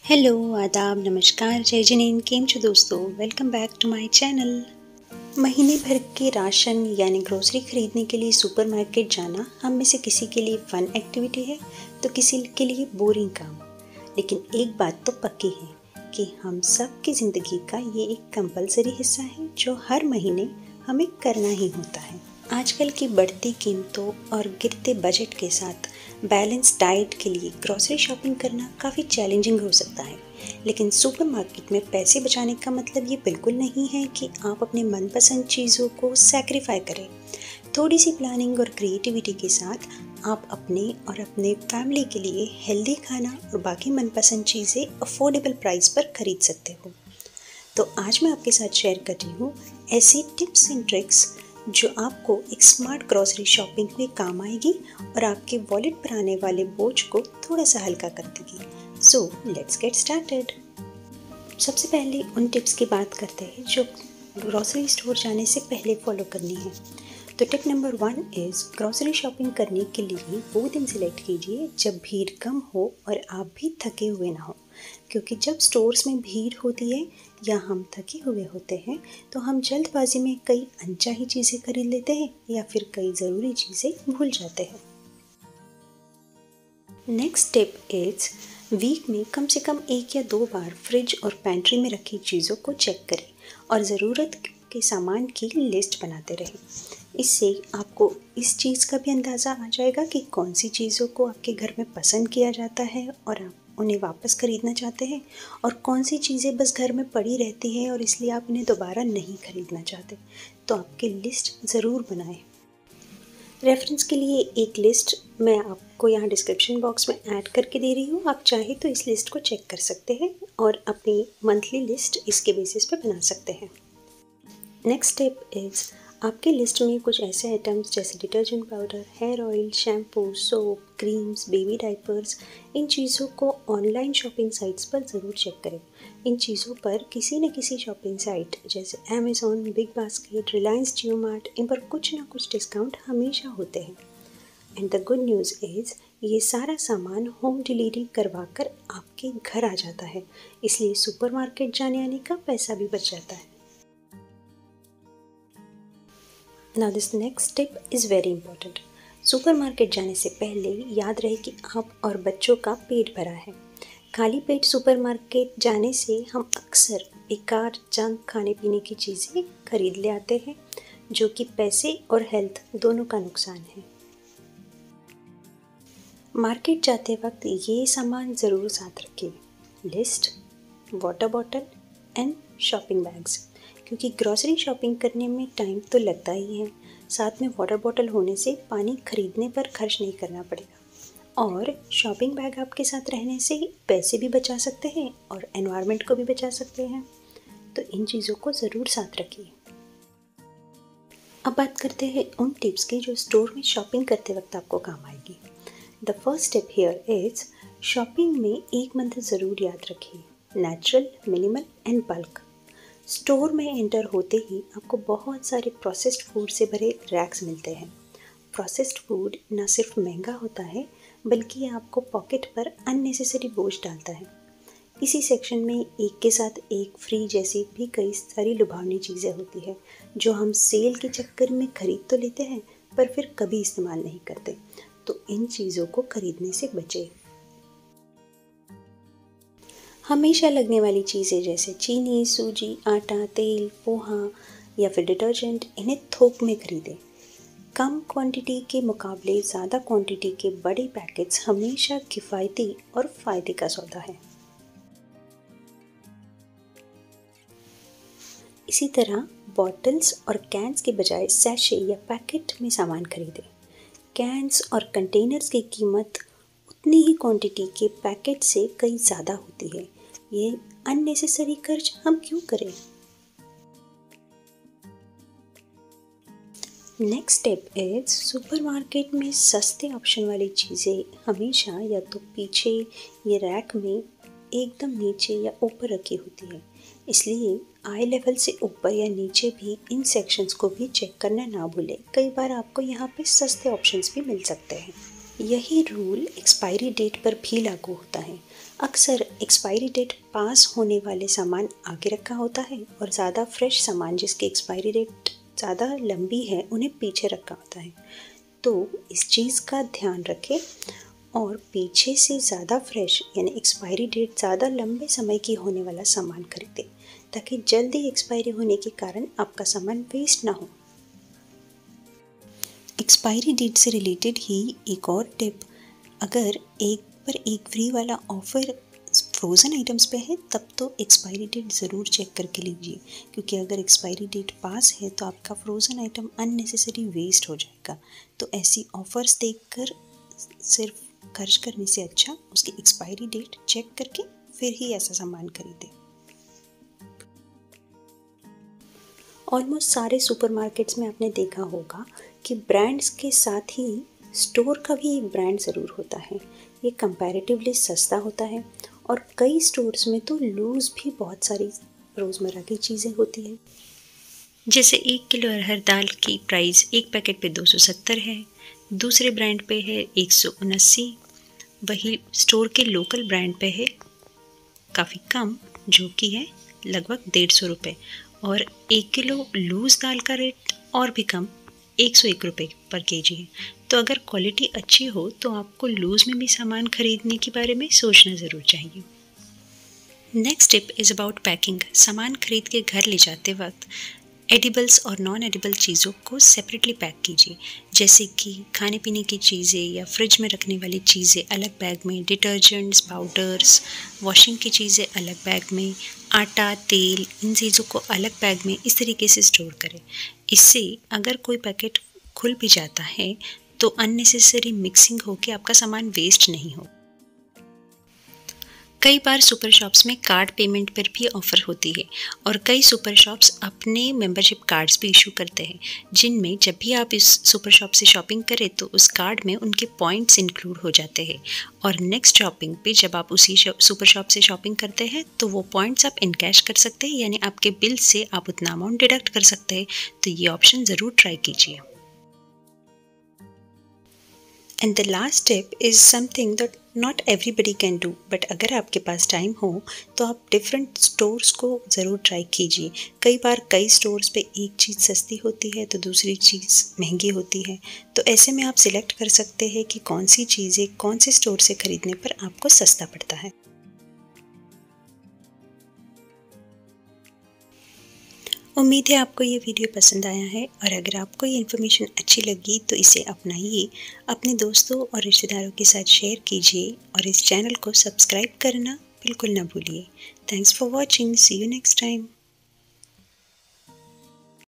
Hello, आदाब, नमस्कार, जय जिनेन, केम छो दोस्तों। Welcome back to my channel. महीने भर के राशन यानी ग्रोसरी खरीदने के लिए सुपरमार्केट जाना हम में से किसी के लिए फन एक्टिविटी है तो किसी के लिए बोरिंग काम। लेकिन एक बात तो पक्की है कि हम सब की ज़िंदगी का ये एक कंपलसरी हिस्सा है जो हर महीने हमें करना ही होता है। आजकल की बढ़ती कीमतों और गिरते बजट के साथ बैलेंस डाइट के लिए ग्रोसरी शॉपिंग करना काफ़ी चैलेंजिंग हो सकता है। लेकिन सुपरमार्केट में पैसे बचाने का मतलब ये बिल्कुल नहीं है कि आप अपने मनपसंद चीज़ों को सैक्रिफाई करें। थोड़ी सी प्लानिंग और क्रिएटिविटी के साथ आप अपने और अपने फैमिली के लिए हेल्दी खाना और बाकी मनपसंद चीज़ें अफोर्डेबल प्राइस पर खरीद सकते हो। तो आज मैं आपके साथ शेयर कर रही हूँ ऐसी टिप्स एंड ट्रिक्स जो आपको एक स्मार्ट ग्रोसरी शॉपिंग में काम आएगी और आपके वॉलेट पर आने वाले बोझ को थोड़ा सा हल्का कर देगी। So let's get started. सबसे पहले उन टिप्स की बात करते हैं जो ग्रोसरी स्टोर जाने से पहले फॉलो करनी है। तो tip number 1 is grocery shopping करने के लिए वो दिन सिलेक्ट कीजिए जब भीड़ कम हो और आप भी थके हुए ना हो, क्योंकि जब स्टोर्स में भीड़ होती है या हम थके हुए होते हैं तो हम जल्दबाजी में कई अनचाही चीज़ें खरीद लेते हैं या फिर कई ज़रूरी चीज़ें भूल जाते हैं। नेक्स्ट टिप इज़ वीक में कम से कम 1 या 2 बार फ्रिज और पैंट्री में रखी चीज़ों को चेक करें और ज़रूरत के सामान की लिस्ट बनाते रहें। इससे आपको इस चीज़ का भी अंदाज़ा आ जाएगा कि कौन सी चीज़ों को आपके घर में पसंद किया जाता है और आप उन्हें वापस खरीदना चाहते हैं और कौन सी चीज़ें बस घर में पड़ी रहती है और इसलिए आप उन्हें दोबारा नहीं खरीदना चाहते। तो आपकी लिस्ट ज़रूर बनाएं। रेफरेंस के लिए एक लिस्ट मैं आपको यहाँ डिस्क्रिप्शन बॉक्स में ऐड करके दे रही हूँ। आप चाहे तो इस लिस्ट को चेक कर सकते हैं और अपनी मंथली लिस्ट इसके बेसिस पे बना सकते हैं। नेक्स्ट स्टेप इज़ आपके लिस्ट में कुछ ऐसे आइटम्स जैसे detergent powder, hair oil, shampoo, soap, creams, baby diapers, इन चीज़ों को ऑनलाइन शॉपिंग साइट्स पर ज़रूर चेक करें। इन चीज़ों पर किसी न किसी शॉपिंग साइट जैसे अमेज़ॉन, बिग बास्केट, रिलायंस जियो मार्ट, इन पर कुछ ना कुछ डिस्काउंट हमेशा होते हैं। And the good news is ये सारा सामान होम डिलीवरी करवा कर आपके घर आ जाता है, इसलिए सुपरमार्केट जाने आने का पैसा भी बच जाता है। Now this next tip is very important. Supermarket जाने से पहले याद रहे कि आप और बच्चों का पेट भरा है। खाली पेट सुपरमार्केट जाने से हम अक्सर बेकार जंक खाने पीने की चीज़ें खरीद ले आते हैं जो कि पैसे और हेल्थ दोनों का नुकसान है। मार्केट जाते वक्त ये सामान ज़रूर साथ रखिए: list, water bottle and shopping bags, क्योंकि ग्रॉसरी शॉपिंग करने में टाइम तो लगता ही है। साथ में वाटर बॉटल होने से पानी खरीदने पर खर्च नहीं करना पड़ेगा और शॉपिंग बैग आपके साथ रहने से पैसे भी बचा सकते हैं और एनवायरनमेंट को भी बचा सकते हैं। तो इन चीज़ों को ज़रूर साथ रखिए। अब बात करते हैं उन टिप्स की जो स्टोर में शॉपिंग करते वक्त आपको काम आएगी। The first tip here is shopping में एक मंत्र ज़रूर याद रखिए: natural, minimal and bulk. Store में एंटर होते ही आपको बहुत सारे प्रोसेस्ड फूड से भरे रैक्स मिलते हैं। प्रोसेस्ड फूड न सिर्फ महंगा होता है बल्कि आपको पॉकेट पर अननेसेसरी बोझ डालता है। इसी सेक्शन में एक के साथ एक फ्री जैसी भी कई सारी लुभावनी चीज़ें होती है जो हम सेल के चक्कर में खरीद तो लेते हैं पर फिर कभी इस्तेमाल नहीं करते। तो इन चीज़ों को खरीदने से बचें। हमेशा लगने वाली चीज़ें जैसे चीनी, सूजी, आटा, तेल, पोहा या फिर डिटर्जेंट, इन्हें थोक में खरीदें। कम क्वांटिटी के मुकाबले ज़्यादा क्वांटिटी के बड़े पैकेट्स हमेशा किफ़ायती और फ़ायदे का सौदा है। इसी तरह बॉटल्स और कैंस के बजाय सैशे या पैकेट में सामान खरीदें। कैंस और कंटेनर्स की कीमत उतनी ही क्वांटिटी के पैकेट से कई ज़्यादा होती है। ये अननेसेसरी खर्च हम क्यों करें? नेक्स्ट स्टेप इज सुपरमार्केट में सस्ते ऑप्शन वाली चीज़ें हमेशा या तो पीछे या रैक में एकदम नीचे या ऊपर रखी होती है, इसलिए आई लेवल से ऊपर या नीचे भी इन सेक्शंस को भी चेक करना ना भूलें। कई बार आपको यहाँ पे सस्ते ऑप्शंस भी मिल सकते हैं। यही रूल एक्सपायरी डेट पर भी लागू होता है। अक्सर एक्सपायरी डेट पास होने वाले सामान आगे रखा होता है और ज़्यादा फ्रेश सामान जिसकी एक्सपायरी डेट ज़्यादा लंबी है उन्हें पीछे रखा होता है। तो इस चीज़ का ध्यान रखें और पीछे से ज़्यादा फ्रेश यानी एक्सपायरी डेट ज़्यादा लंबे समय की होने वाला सामान खरीदें, ताकि जल्दी एक्सपायरी होने के कारण आपका सामान वेस्ट ना हो। एक्सपायरी डेट से रिलेटेड ही एक और टिप, अगर एक पर एक फ्री वाला ऑफ़र फ्रोज़न आइटम्स पे है तब तो एक्सपायरी डेट ज़रूर चेक करके लीजिए, क्योंकि अगर एक्सपायरी डेट पास है तो आपका फ्रोज़न आइटम अननेसेसरी वेस्ट हो जाएगा। तो ऐसी ऑफ़र्स देखकर सिर्फ खर्च करने से अच्छा उसकी एक्सपायरी डेट चेक करके फिर ही ऐसा सामान खरीदें। ऑलमोस्ट सारे सुपरमार्केट्स में आपने देखा होगा कि ब्रांड्स के साथ ही स्टोर का भी एक ब्रांड ज़रूर होता है। ये कंपैरेटिवली सस्ता होता है और कई स्टोर्स में तो लूज़ भी बहुत सारी रोज़मर्रा की चीज़ें होती हैं। जैसे 1 किलो अरहर दाल की प्राइस एक पैकेट पे 270 है, दूसरे ब्रांड पे है 179, वही स्टोर के लोकल ब्रांड पे है काफ़ी कम जो कि है लगभग 150 रुपये, और 1 किलो लूज़ दाल का रेट और भी कम 101 रुपये पर केजी है। तो अगर क्वालिटी अच्छी हो तो आपको लूज़ में भी सामान खरीदने के बारे में सोचना ज़रूर चाहिए। Next tip is about packing. सामान खरीद के घर ले जाते वक्त एडिबल्स और नॉन एडिबल चीज़ों को सेपरेटली पैक कीजिए, जैसे कि खाने पीने की चीज़ें या फ्रिज में रखने वाली चीज़ें अलग बैग में, डिटर्जेंट्स, पाउडर्स, वॉशिंग की चीज़ें अलग बैग में, आटा, तेल, इन चीज़ों को अलग बैग में इस तरीके से स्टोर करें। इससे अगर कोई पैकेट खुल भी जाता है तो अननेसेसरी मिक्सिंग होकर आपका सामान वेस्ट नहीं हो। कई बार सुपर शॉप्स में कार्ड पेमेंट पर भी ऑफ़र होती है और कई सुपर शॉप्स अपने मेंबरशिप कार्ड्स भी इशू करते हैं, जिनमें जब भी आप इस सुपर शॉप से शॉपिंग करें तो उस कार्ड में उनके पॉइंट्स इंक्लूड हो जाते हैं, और नेक्स्ट शॉपिंग पे जब आप उसी सुपर शॉप से शॉपिंग करते हैं तो वो पॉइंट्स आप इनकैश कर सकते हैं, यानी आपके बिल से आप उतना अमाउंट डिडक्ट कर सकते हैं। तो ये ऑप्शन ज़रूर ट्राई कीजिए। And the last tip is something that not everybody can do, but अगर आपके पास टाइम हो तो आप डिफरेंट स्टोर्स को ज़रूर ट्राई कीजिए। कई बार कई स्टोर्स पे एक चीज़ सस्ती होती है तो दूसरी चीज़ महंगी होती है, तो ऐसे में आप सिलेक्ट कर सकते हैं कि कौन सी चीज़ें कौन से स्टोर से ख़रीदने पर आपको सस्ता पड़ता है। उम्मीद है आपको ये वीडियो पसंद आया है, और अगर आपको ये इन्फॉर्मेशन अच्छी लगी तो इसे अपनाइए, अपने दोस्तों और रिश्तेदारों के साथ शेयर कीजिए और इस चैनल को सब्सक्राइब करना बिल्कुल ना भूलिए। Thanks for watching, see you next time.